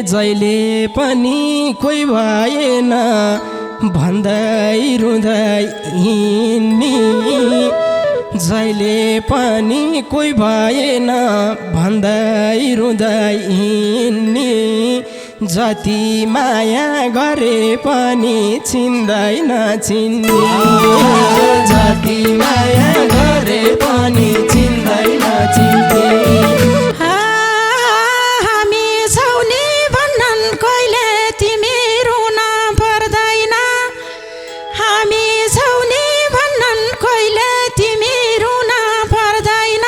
जहिले पनि कोही भएन भन्दै रुँदै हिँड्ने जहिले पनि कोही भएन भन्दै रुँदै हिँड्ने जति माया गरे पनि चिन्दैन चिन्ने जति माया गरे पनि चिन्दैन चिन्ने हामी छौ नि भन्छन् कहिले तिमी रुन पर्दैन हामी छौ नि भन्छन् कहिले तिमी रुन पर्दैन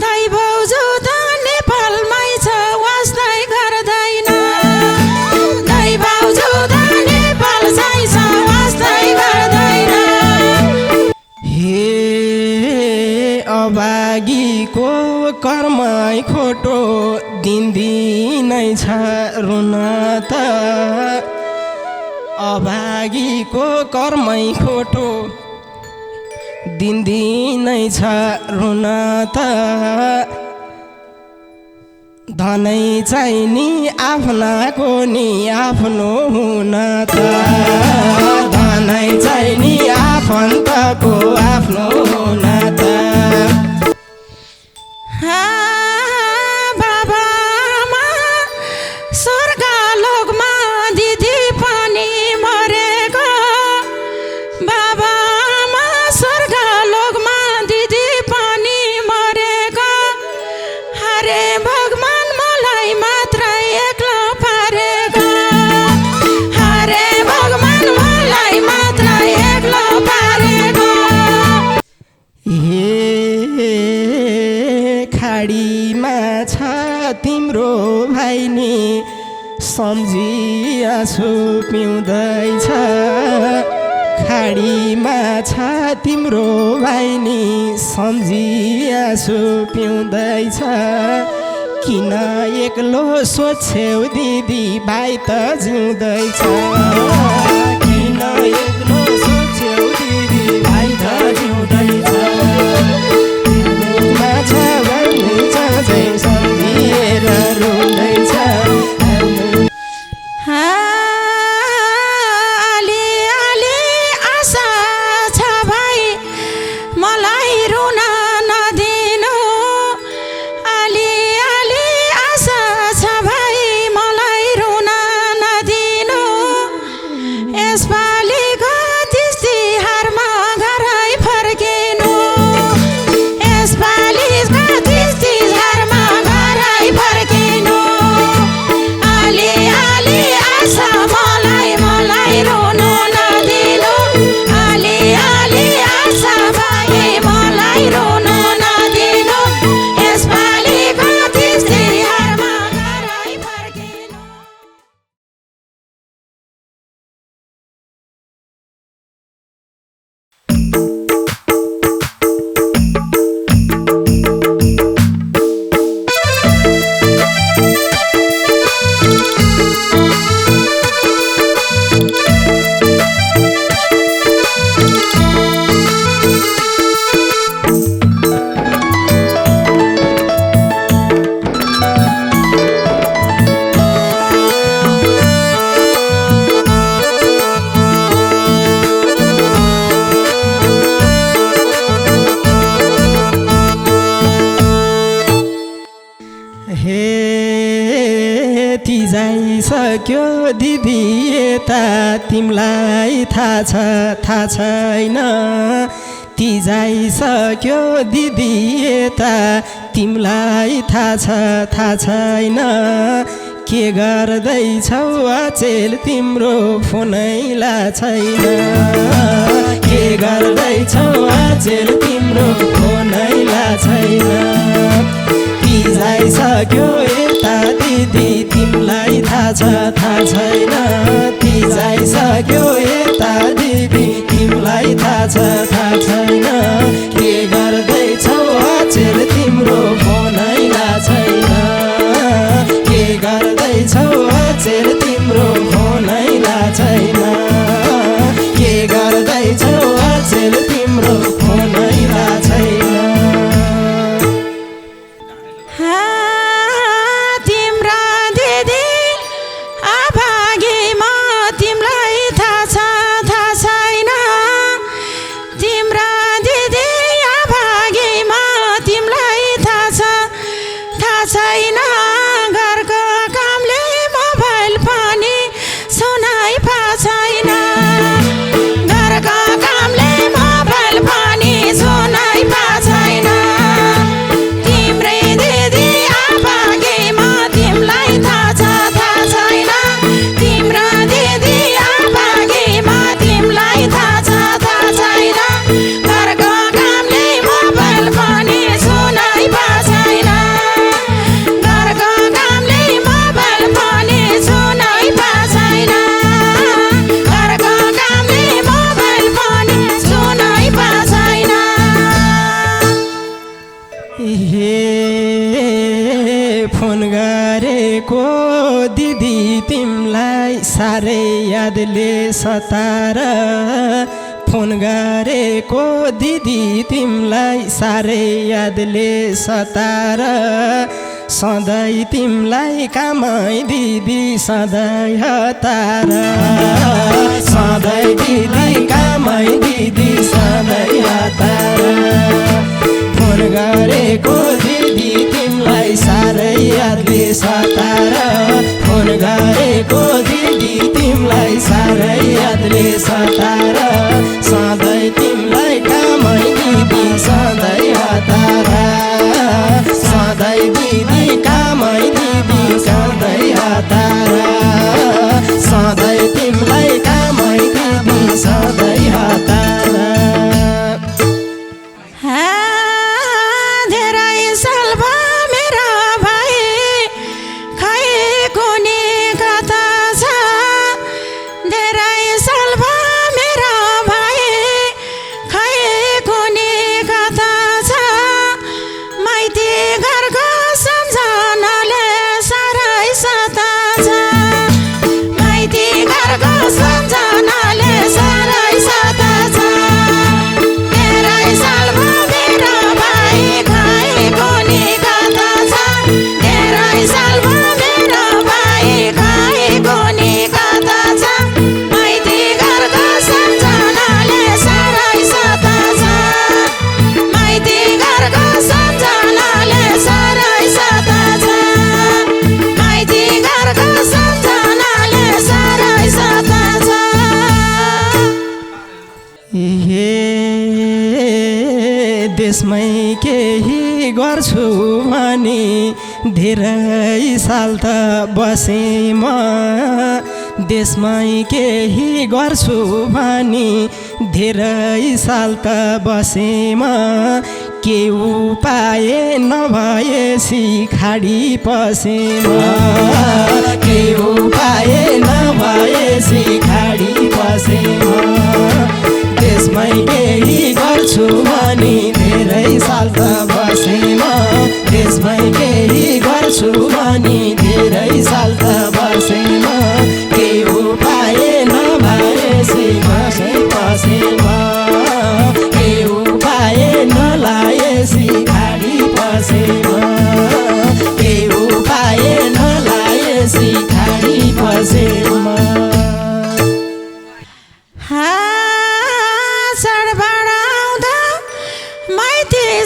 दाइ भाउजू त नेपालमै छ वास्दै गर्दैन दाइ भाउजू त नेपाल छ वास्दै गर्दैन हे अभागीको कर्मै खोटो दिनदिनै छ रुन त अभागीको कर्मै खोटो दिनदिनै छ रुन त धनै चाहिँ नि आफ्नाको नि आफ्नो हुन त धनै चाहिँ नि आफन्तको आफ्नो हुन त बाबामा स्वर्गलोकमा दिदी पनि मरेको बाबामा स्वर्गलोकमा दिदी पनि मरेको हरे भगवान मलाई मात्रै एक्लो पारेको हरे भगवान मलाई मात्रै एक्लो पारेको खाडीमा छ तिम्रो भाइ नि सम्झी आँसु पिउँदैछ खाडीमा छ तिम्रो भाइ नि सम्झी आँसु पिउँदैछ किन एक्लो सोच्छेउ दिदी भाइ त जिउँदैछ किन एक्लो सोच्छेउ दिदी भाइ त जिउँदैछ सम्झिएर रुँदैछ अलि अलि आशा छ भाइ मलाई रुन नदिनु अलि अलि आशा छ भाइ मलाई रुन नदिनु यसपालिको तिज तिहारमा घरै फर्किनु यसपालिको तिज तिहारमा घरै फर्किनु अलि अलि आशा मलाई रुनु नदिनु अलि अलि आशा भाइ मलाई रुनु नदिनु यसपालिको तिज तिहारमा घरै फर्किनु हे तिजाइसक्यो दिदी यता तिमीलाई थाहा छैन तिजाइसक्यो दिदी यता तिमीलाई थाहा छैन के गर्दैछौ अचेल तिम्रो फोनैला छैन के गर्दैछौ अचेल तिम्रो फोनैला छैन तिजाइसक्यो यता दिदी तिमीलाई थाहा छैन तिजाइसक्यो यता दिदी तिमीलाई थाहा छैन के गर्दैछौ अचेल तिम्रो फोनैला छैन के गर्दैछौ अचेल तिम्रो फोनैला छैन के गर्दैछौ अचेल तिम्रो फोनैला छैन तिम्रा दिदी दिदी तिमलाई साह्रै यादले सतार फोन गरेको दिदी तिमलाई साह्रै यादले सतार सधैँ तिमलाई कामै दिदी सधैँ हतार सधैँ दिदी कामै दिदी सधैँ हतार फोन गरेको दिदी तिमलाई साह्रै यादले सतार फोन गरेको दिदी तिमलाई साह्रै यादले सतार सधैँ तिमलाई कामै दिदी सधैँ हतार सधैँ दिदी कामै दिदी सधैँ हतार सधैँ तिमलाई कामै दिदी सधैँ हतार देशमै केही गर्छु भनी धेरै साल त बसेँ म देशमै केही गर्छु भनी धेरै साल त बसेँ म के उपाय नभएसी खाडी पसेँ म के उपाय नभएसी खाडी पसेँ म देशमै केही गर्छु भनी धेरै साल त बसेँ म देशमै केही गर्छु भनी धेरै साल त बसेँ म के उपाय नभएसी बसेँ पसेँ म के उपाय नलाएसी खाडी पसेँ म के उपाय नलाएसी खाडी पसेँ म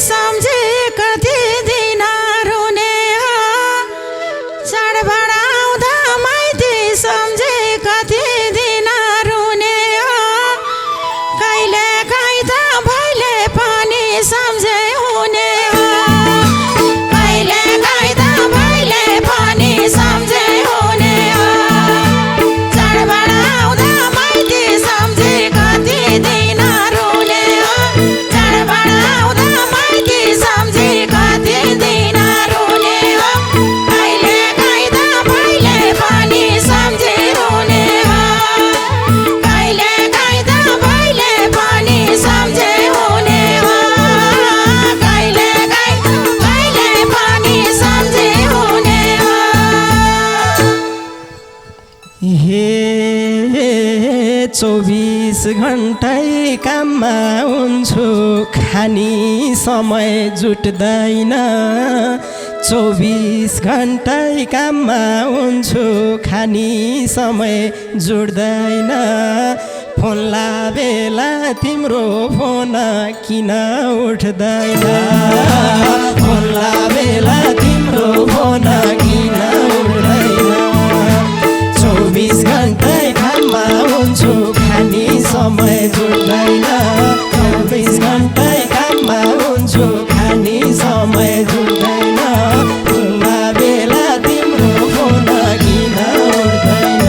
सम्झे कति दिन रुने हो चाडबाड आउँदा माइती सम्झे कति दिन रुने हो कहिले काहीँ त भैले पनि सम्झे हुने हो कहिले काहीँ त भैले पनि सम्झे हुने हो चाडबाड आउँदा माइती सम्झे कति दिन रुने हो चाडबाड आउँदा सम्झे कति दिन रुने हो कहिले काहीँ त भैले पनि सम्झे हुने हो कहिले काहीँ त भैले पनि सम्झे हुने हो कहिले काहीँ भैले पनि सम्झे हुने हो हे 24 घण्टै काममा हुन्छु खानी समय जुट्दैन 24 घण्टै काममा हुन्छु खानी समय जुट्दैन फोन बेला तिम्रो फोन किन उठ्दैन फोन बेला तिम्रो फोन किन उठ्दैन 24 घण्टै काममा हुन्छु खानी समय जुट्दैन 24 घण्टै काममा हुन्छु खानी समय जुट्दैन खुल्ला बेला तिम्रो फोन किन उठ्दैन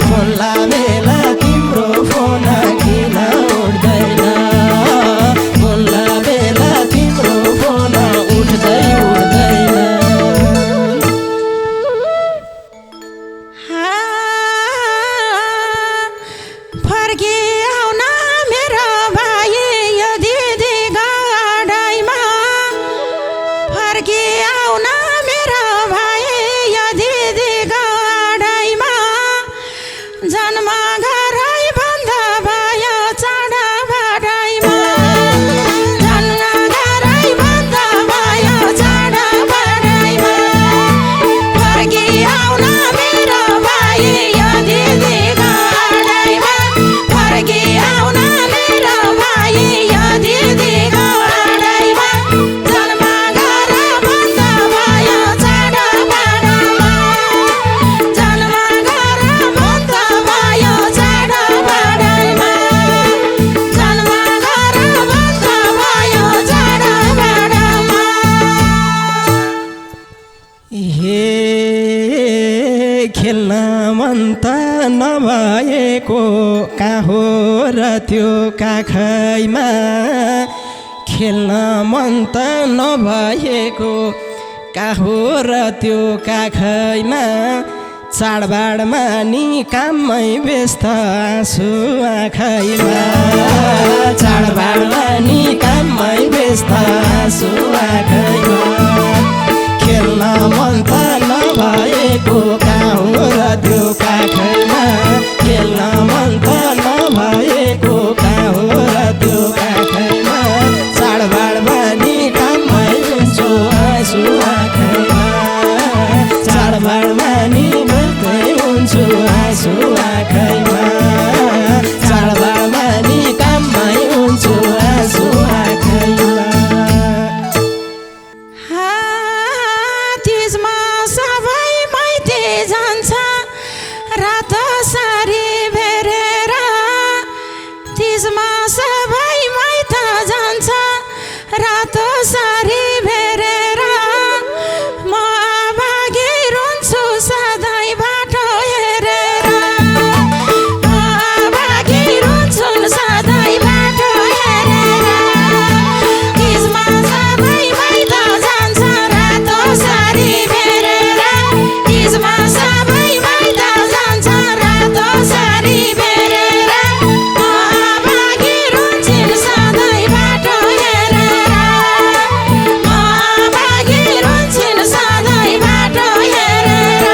खुल्ला बेला तिम्रो फोन किन उठ्दैन खुल्ला बेला तिम्रो फोन उठ्दैन आउन मेरो भाइ यो दिदीको अडाइमा फर्की आउन मेरो भाइ यो दिदीको अडाइमा जन्म घर बन्द भयो चाँडो बाटोमा जन्म घर बन्द भयो चाँडो बाटोमा जन्म घर बन्द भयो चाँडो बाटोमा। हे खेल्न मन त नभएको कहाँ हो र त्यो काखैमा खेल्न मन त नभएको कहाँ हो र त्यो काखैमा चाडबाडमा नि काममै व्यस्त आँसु आँखैमा चाडबाडमा नि काममै व्यस्त आँसु आँखैमा खेल्न मन त नभएको कहाँ हो र त्यो काखैमा खेल्न मन त नभएको कहाँ हो र त्यो काखैमा चाडबाडमा नि काममै हुन्छु आँसु आँखैमा चाडबाडमा नि बस्दै हुन्छु आँसु आँखैमा चाडबाडमा नि काममै हुन्छु आँसु आँखैमा। तीजमा सबै माइती जान्छ रातो सारी भेरेर तीजमा सबै माइत जान्छ रातो सारी भेरेर म अभागी रुन्छु सधैँ बाटो हेरेर म अभागी रुन्छु सधैँ बाटो हेरेर तीजमा सबै माइत जान्छ रातो सारी भेरेर तीजमा सबै माइत जान्छ रातो सारी भेरेर म अभागी रुन्छिन् सधैँ बाटो हेरेर म अभागी रुन्छिन् सधैँ बाटो हेरेर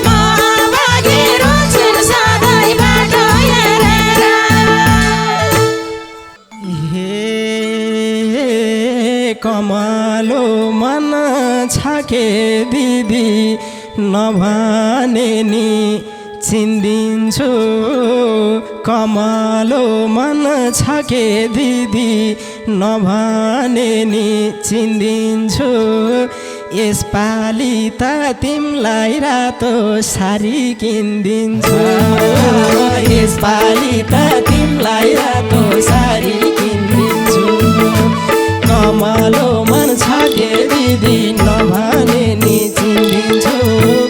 म अभागी रुन्छिन् सधैँ बाटो हेरेर। हे कमलो मन छके दिदी नभने नि चिन्दिन्छु कमलो मन छके दिदी नभने नि चिन्दिन्छु यसपालि त तिमीलाई रातो सारी किनिदिन्छु यसपालि त तिमीलाई रातो सारी किनिदिन्छु कमलो मन छके दिदी नभने नि चिन्दिन्छु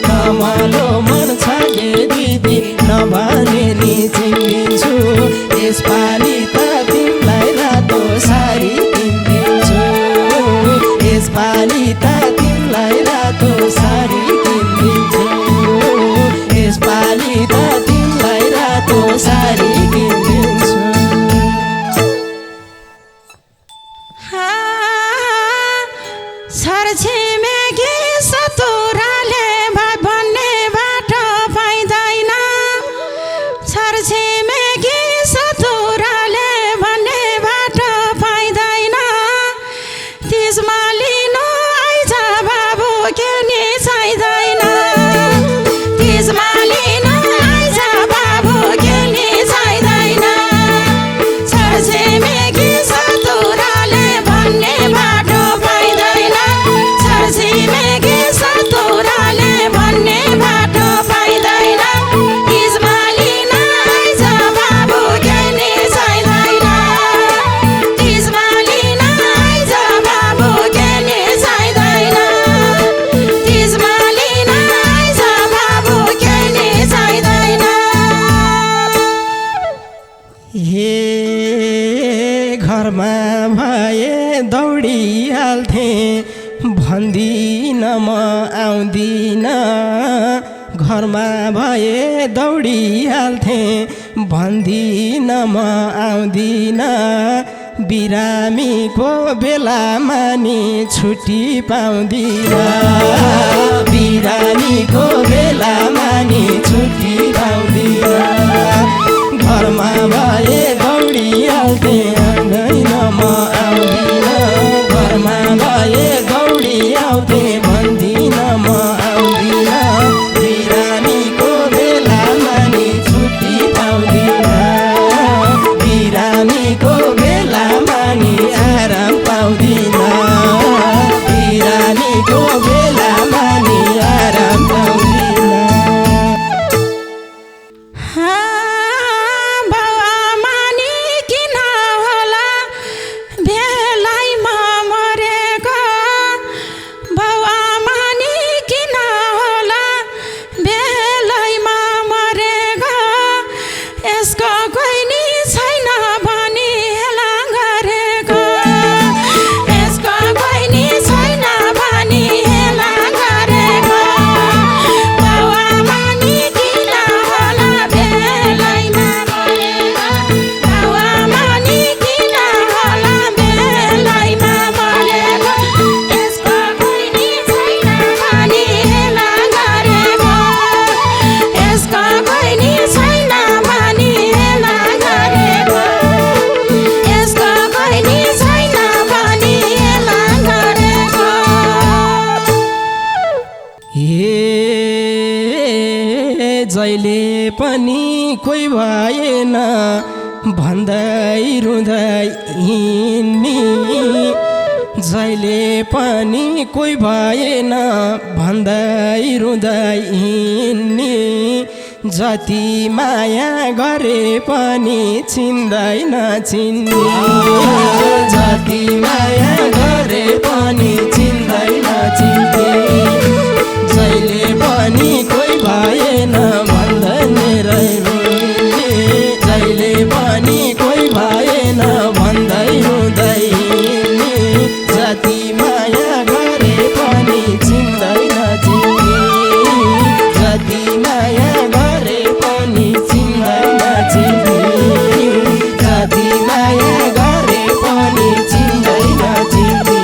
कमलो मन छके दिदी नभने नि चिन्दिन्छु यसपालि त तिमीलाई रातो सारी किनिदिन्छु यसपालि त तिमीलाई रातो सारी किनिदिन्छु यसपालि त तिमीलाई रातो सारी किनिदिन्छु। छरछिमेकी सतुराले भन्ने बाटो पाइँदैन छरछिमेकी सतुराले भन्ने बाटो पाइँदैन तीजमा लिनु आइज बाबु के नि चाहिँदैन तीजमा लिनु आइज बाबु के नि चाहिँदैन छरछिमेकी सतुराले भन्ने बाटो पाइँदैन छरछिमेकी सतुराले भन्ने बाटो पाइँदैन तीजमा लिन आइज बाबु के नि चाहिँदैन तीजमा लिन आइज बाबु के नि चाहिँदैन तीजमा लिन आइज बाबु के नि चाहिँदैन। हे घरमा भए दौडिहाल्थे भन्दिन म आउँदिन घरमा भए दौडिहाल्थे भन्दिन म आउँदिन बिरामीको बेलामा नि छुट्टी पाउँदिन बिरामीको बेलामा नि छुट्टी पाउँदिन घरमा भए दौडिहाल्थे आउँदैन म आउँदिन घरमा भए दौडिहाल्थे भन्दिन म आउँदिन जहिले पनि कोही भएन भन्दै रुँदै हिँड्ने जहिले पनि कोही भएन भन्दै रुँदै हिँड्ने जति माया गरे पनि चिन्दैन चिन्ने जति माया गरे पनि चिन्दैन चिन्ने जहिले पनि कोही भएन भन्दै रुँने जहिले पनि कोही भएन भन्दै रुँदै हिँड्ने जति माया गरे पनि चिन्दैन चिन्ने जति माया गरे पनि चिन्दैन चिन्ने जति माया गरे पनि चिन्दैन चिन्ने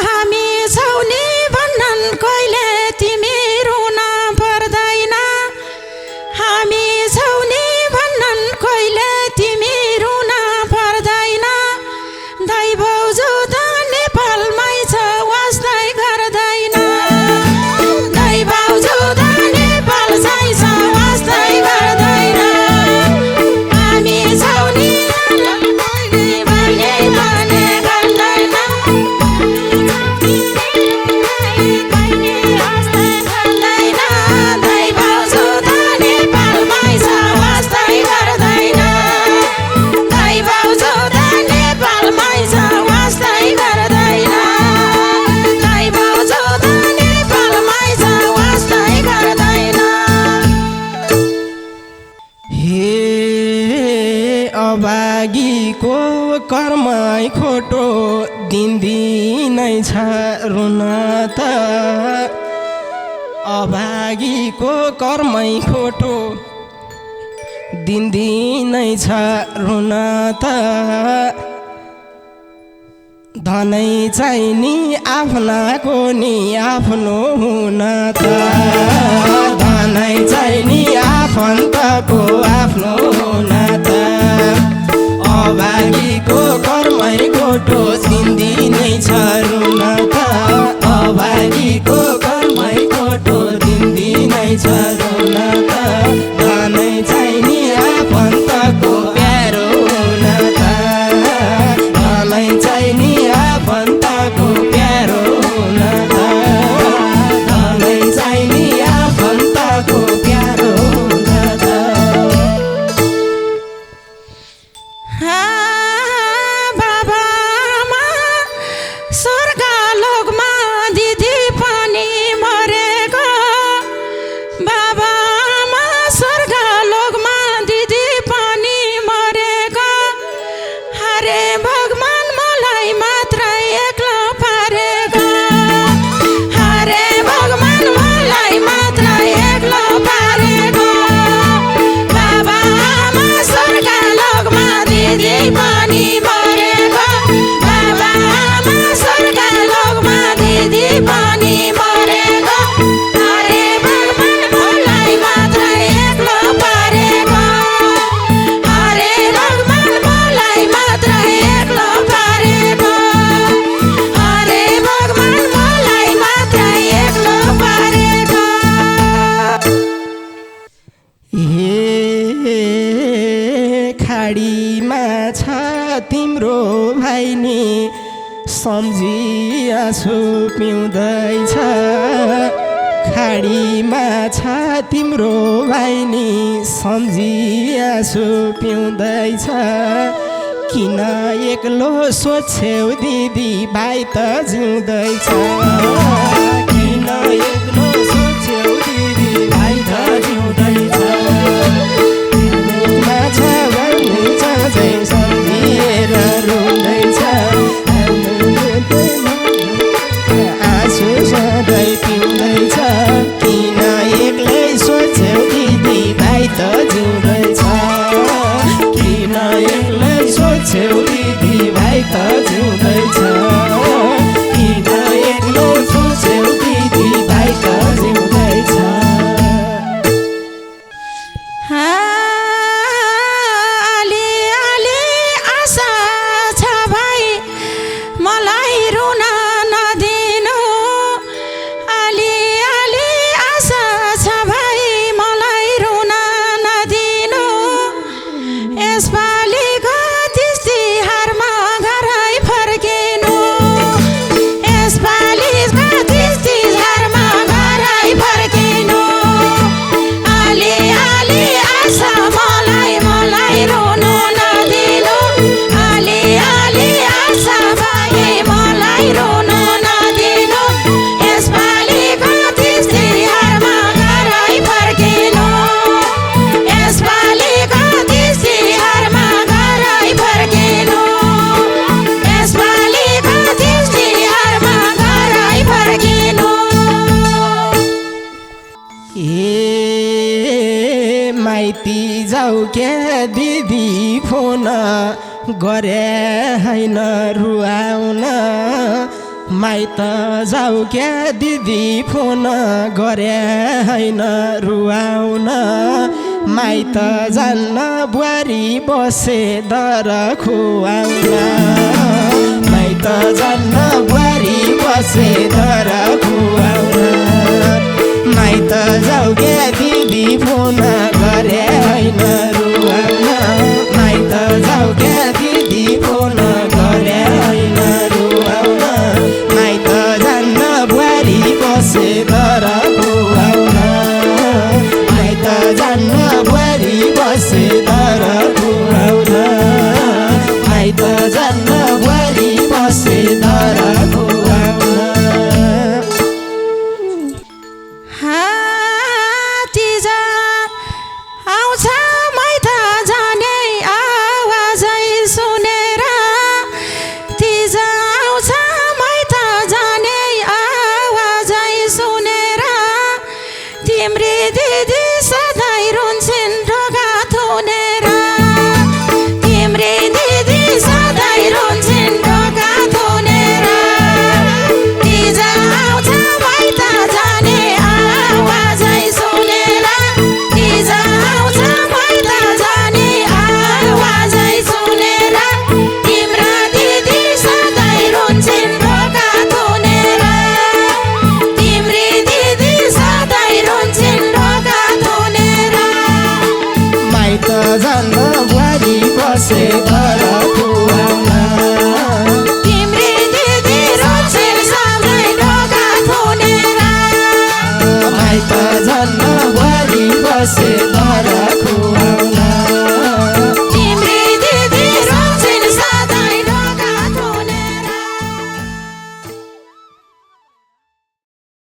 हामी छौ नि भन्छन् कहिले तिमी रुन पर्दैन हामी छौ नि भन्छन् कहिले तिमी रुन पर्दैन दाइ भाउजू त नेपालमै छ वास्दै गर्दैन दाइ भाउजू त नेपाल चाहिँ छ वास्दै गर्दैन हामी छौ नि भन्ने भने गर्दैन दाइ भाउजू त नेपालमै छ वास्दै गर्दैन दाइ भाउजू त नेपालमै छ वास्दै गर्दैन दाइ भाउजू त नेपालमै छ वास्दै गर्दैन हे अभागीको कर्मै खोटो दिनदिनै छ रुन त अभागीको कर्मै खोटो दिनदिनै छ रुन त धनै चाहिँ नि आफ्नाको नि आफ्नो हुन त धनै चाहिँ नि आफन्तको आफ्नो हुन त अभागीको कर्मै खोटो दिनदिनै छ रुन त अभागीको कर्मै खोटो दिनदिनै छ रुन त धनै चाहिँ नि आफन्तको प्यारो हुन त धनै चाहिँ नि आफन्तको प्यारो हुन त धनै चाहिँ नि आफन्तको प्यारो हुन त बाबामा स्वर्गलोकमा दिदी पनि मरेको बाबामा स्वर्गलोकमा दिदी पनि मरेको हरे भगवान मलाई मात्रै एक्लो पारेको हरे भगवान मलाई मात्रै एक्लो पारेको बाबामा स्वर्गलोकमा दिदी पनि मरेको बाबामा स्वर्गलोकमा दिदी पनि मरेको हरे भगवान मलाई मात्रै एक्लो पारेको हरे भगवान मलाई मात्रै एक्लो पारेको हरे भगवान मलाई मात्रै एक्लो पारेको हे खाडीमा छ तिम्रो भाइ नि सम्झी आँसु पिउँदैछ खाडीमा छ तिम्रो भाइ नि सम्झी आँसु पिउँदैछ किन एक्लो सोच्छेउ दिदी भाइ त जिउँदैछ किन एक्लो सोच्छेउ दिदी भाइ त जिउँदैछ माछा भन्ने छ झै सम्झिएर रुँदैछ आँसु सधैँ पिउँदैछ किन एक्लै सोच्छेउ दिदी भाइ त जिउँदैछ किन एक्लै सोच्छेउ दिदी भाइ त जिउँदैछ किन एक्लै माइती जाऊ के दिदी फोन गरे हैन रुवाउन माइत जाऊ के दिदी फोन गरे हैन रुवाउन माइत जान्न बुहारी बसे दर खुवाउन माइत जान्न बुहारी बसे दर खुवाउन माइत जाऊ के दिदी फोन गरे हैन रुवाउन माइत जाऊ के दिदी फोन गरे हैन रुवाउन माइत जान्न बुहारी बसे दर खुवाउन माइत जान्न बुहारी बसे दर खुवाउन माइत जान्न बुहारी बसे दर खुवाउन जान्न बुहारी बसे